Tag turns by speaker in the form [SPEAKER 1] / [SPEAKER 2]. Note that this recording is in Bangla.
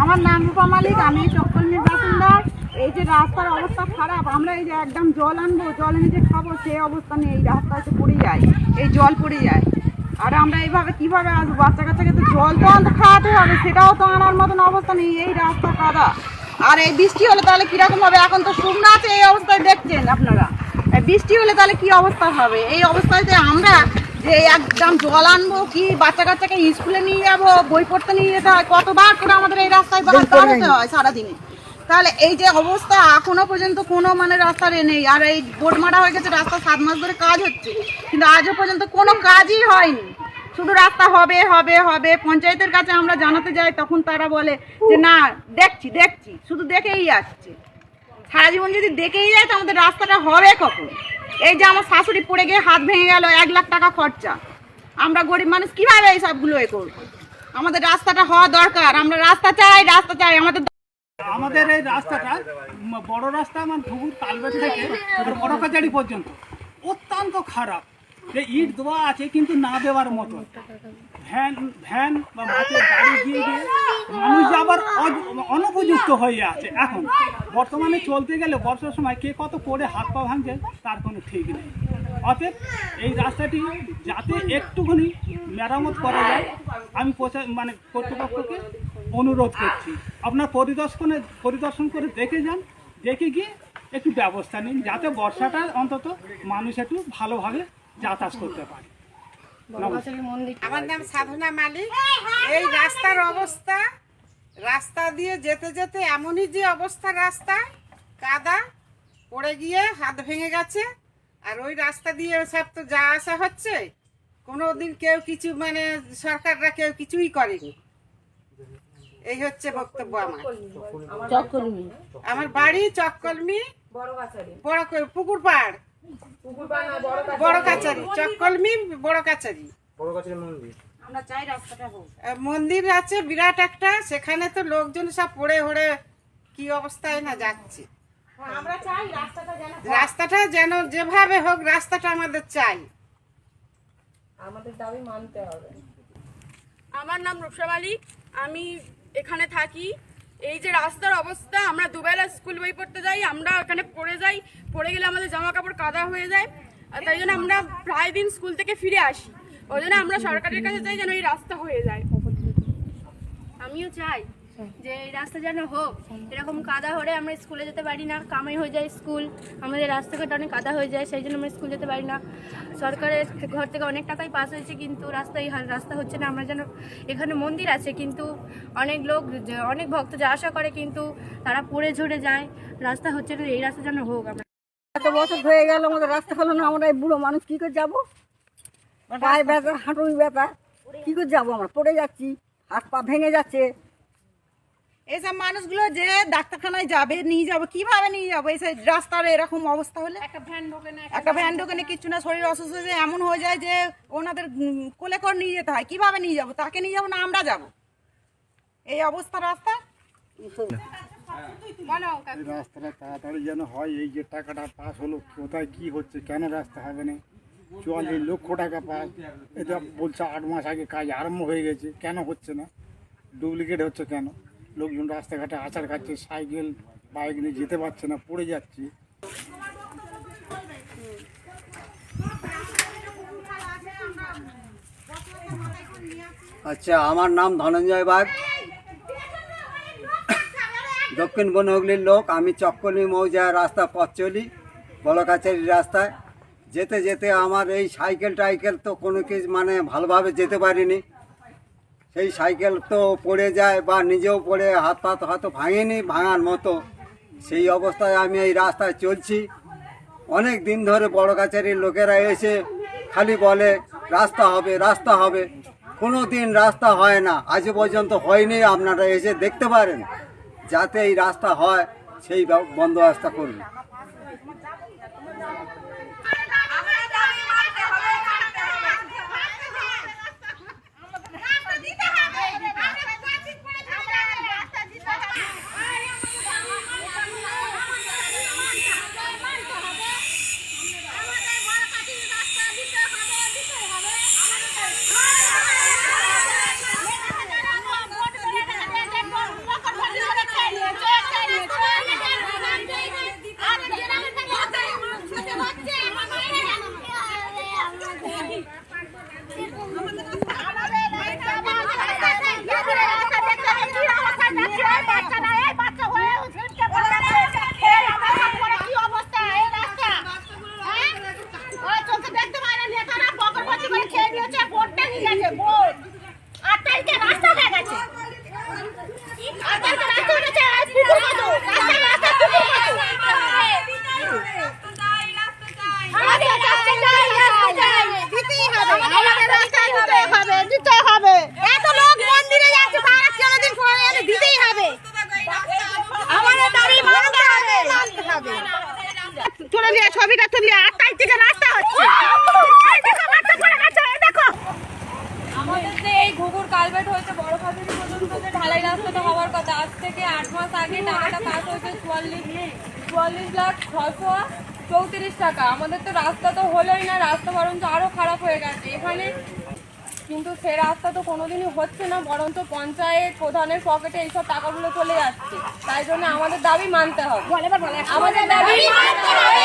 [SPEAKER 1] আমার নাম রূপা মালিক, আমি চক্কলমির বাসিন্দা। এই যে রাস্তার অবস্থা খারাপ, আমরা এই যে একদম জল আনবো, জল এনে যে খাবো সেই অবস্থা নেই, এই রাস্তায় পড়ে যায়, এই জল পড়ে যায়। আর আমরা এইভাবে কিভাবে আসবো? বাচ্চা কাচ্চাকে তো জল তো আনতে খাওয়াতে হবে, সেটাও তো আনার মতন অবস্থা নেই, এই রাস্তা কাদা। আর এই বৃষ্টি হলে তাহলে কিরকম হবে? এখন তো শুকনো আছে, এই অবস্থায় দেখছেন আপনারা। বৃষ্টি হলে তাহলে কি অবস্থা হবে? এই অবস্থায় যে আমরা যে একদম জল আনবো, কি বাচ্চা কাচ্চাকে স্কুলে নিয়ে যাবো, বই পড়তে নিয়ে যেতে হয়, কতবার করে আমাদের এই রাস্তায় দাঁড়াতে হয় সারাদিনে। তাহলে এই যে অবস্থা, এখনো পর্যন্ত কোনো মানে রাস্তার নেই। আর এই বোর্ড মারা হয়ে গেছে, রাস্তা 7 মাস ধরে কাজ হচ্ছে, কিন্তু আজও পর্যন্ত কোনো কাজই হয়নি। শুধু রাস্তা হবে হবে হবে। পঞ্চায়েতের কাছে আমরা জানাতে যাই, তখন তারা বলে যে না, দেখছি দেখছি, শুধু দেখেই আসছে। সারা জীবন যদি দেখেই যায় তো আমাদের রাস্তাটা হবে কখন? এই যে আমার শাশুড়ি পড়ে গিয়ে হাত ভেঙে গেল, 1 লাখ টাকা খরচা। আমরা গরিব মানুষ কিভাবে এই সবগুলো করবো? আমাদের রাস্তাটা হওয়া দরকার, আমরা রাস্তা চাই, রাস্তা চাই
[SPEAKER 2] আমাদের এই রাস্তাটা বড় রাস্তা, আমার ঘুঘুর কালবেট থেকে বড় কাচারি পর্যন্ত অত্যন্ত খারাপ। যে ইট দেওয়া আছে কিন্তু না দেওয়ার মতো, ভ্যান বা মাছের গাড়ি গিয়ে মানুষ আবার অনুপযুক্ত হয়ে আছে। এখন বর্তমানে চলতে গেলে বর্ষার সময় কে কত করে হাত পা ভাঙছে তার কোনো ঠিক নেই। অতএব এই রাস্তাটি যাতে একটুখানি মেরামত করা যায়, আমি কর্তৃপক্ষকে অনুরোধ করছি। আপনার পরিদর্শন করে দেখে যান, দেখে গিয়ে একটু ব্যবস্থা নিন, যাতে বর্ষাটা অন্তত মানুষ একটু ভালোভাবে যাতায়াত করতে পারে।
[SPEAKER 3] আমার নাম সাধনা মালিক। এই রাস্তার অবস্থা, রাস্তা দিয়ে যেতে যেতে এমনই যে অবস্থা, রাস্তা কাদা, পড়ে গিয়ে হাত ভেঙে গেছে। আর ওই রাস্তা দিয়ে সব তো যা আসা হচ্ছে, কোনোদিন কেউ কিছু মানে সরকাররা কেউ কিছুই করেনি। এই হচ্ছে বক্তব্য আমার। আমার বাড়ি চক্কলমি, পুকুর পাড়, বড় কাচারি, চক্কলমি বড় কাচারি। মন্দির আছে বিরাট একটা, সেখানে তো লোকজন সব পড়ে হড়ে কি অবস্থায় না যাচ্ছে। রাস্তাটা যেন যেভাবে হোক, রাস্তাটা আমাদের চাই,
[SPEAKER 4] আমাদের দাবি মানতে হবে।
[SPEAKER 5] আমার নাম রূপসা মালিক, আমি এখানে থাকি। এই যে রাস্তার অবস্থা, আমরা দুবেলা স্কুল বই পড়তে যাই, আমরা ওখানে পড়ে যাই, পড়ে গেলে আমাদের জামা কাপড় কাদা হয়ে যায়। আর তাই জন্য আমরা প্রায় দিন স্কুল থেকে ফিরে আসি। ওই জন্য আমরা সরকারের কাছে চাই যেন এই রাস্তা হয়ে যায়।
[SPEAKER 6] আমিও চাই যে এই রাস্তা যেন হোক। এরকম কাদা হলে আমরা স্কুলে যেতে পারি না, কামাই হয়ে যায় স্কুল, আমাদের রাস্তাঘাট অনেক কাদা হয়ে যায়, সেই জন্য আমরা স্কুল যেতে পারি না। সরকারের ঘর থেকে অনেক টাকাই পাস হয়েছে, কিন্তু রাস্তা হচ্ছে না। আমরা যেন, এখানে মন্দির আছে কিন্তু অনেক লোক, অনেক ভক্ত যা আশা করে, কিন্তু তারা পড়ে ঝরে যায়, রাস্তা হচ্ছে না। এই রাস্তা যেন হোক। আমরা
[SPEAKER 1] এত বছর হয়ে গেল, আমাদের রাস্তা হলো না। আমরা এই বুড়ো মানুষ কি করে যাবো? পায়ে ব্যথা, হাঁটুর ব্যথা, কি করে যাবো? আমরা পড়ে যাচ্ছি, হাত পা ভেঙে যাচ্ছে। এইসব মানুষগুলো যে ডাক্তারখানায় যাবে, নিয়ে যাবো, কিভাবে নিয়ে যাবো? এই রাস্তার এরকম অবস্থা হলে একটা ভ্যান ঢোকে না, কিচ্ছু না। শরীর অসুস্থ হয়ে এমন হয়ে যায় যে ওনাদের কোলে করে নিয়ে যেতে হয়। কিভাবে নিয়ে যাবো? তাকে নিয়ে যাবো না আমরা যাবো? এই অবস্থা রাস্তা।
[SPEAKER 7] রাস্তাটা তাড়াতাড়ি যেন হয়। এই যে টাকাটা পাস হলো, কোথায় কি হচ্ছে, কেন রাস্তা হবে না? 44 লক্ষ টাকা পাস, এটা বলছে 8 মাস আগে কাজ আরম্ভ হয়ে গেছে, কেন হচ্ছে না? ডুপ্লিকেট হচ্ছে কেন? লোকজন রাস্তাঘাটে আছাড় খাচ্ছে, সাইকেল বাইক নিয়ে যেতে পারছে না, পড়ে যাচ্ছে।
[SPEAKER 8] আচ্ছা, আমার নাম ধনঞ্জয় বাগ, দক্ষিণ বনহুগলির লোক। আমি চক্কলি মৌজার রাস্তা পথ চলি, বড়কাচারির রাস্তায় যেতে যেতে আমার এই সাইকেল টাইকেল তো কোনো কিছু মানে ভালোভাবে যেতে পারিনি। সেই সাইকেল তো পড়ে যায়, বা নিজেও পড়ে হাত পা তো হয়তো ভাঙেনি, ভাঙার মতো সেই অবস্থায় আমি এই রাস্তায় চলছি। অনেক দিন ধরে বড় কাছারির লোকেরা এসে খালি বলে রাস্তা হবে, রাস্তা হবে, কোনো দিন রাস্তা হয় না, আজ পর্যন্ত হয়নি। আপনারা এসে দেখতে পারেন, যাতে এই রাস্তা হয় সেই বন্দোবস্ত করুন।
[SPEAKER 4] তো হওয়ার কথা। আজ থেকে 8 মাস আগে টাকাটা পাস হয়েছে 44,34,34 টাকা। আমাদের তো রাস্তা তো হলোই না, রাস্তা বরঞ্চ আরও খারাপ হয়ে গেছে এখানে। কিন্তু সে রাস্তা তো কোনোদিনই হচ্ছে না, বরঞ্চ পঞ্চায়েত প্রধানের পকেটে এইসব টাকাগুলো চলে যাচ্ছে। তাই জন্য আমাদের দাবি মানতে হবে, আমাদের দাবি মানতে হবে।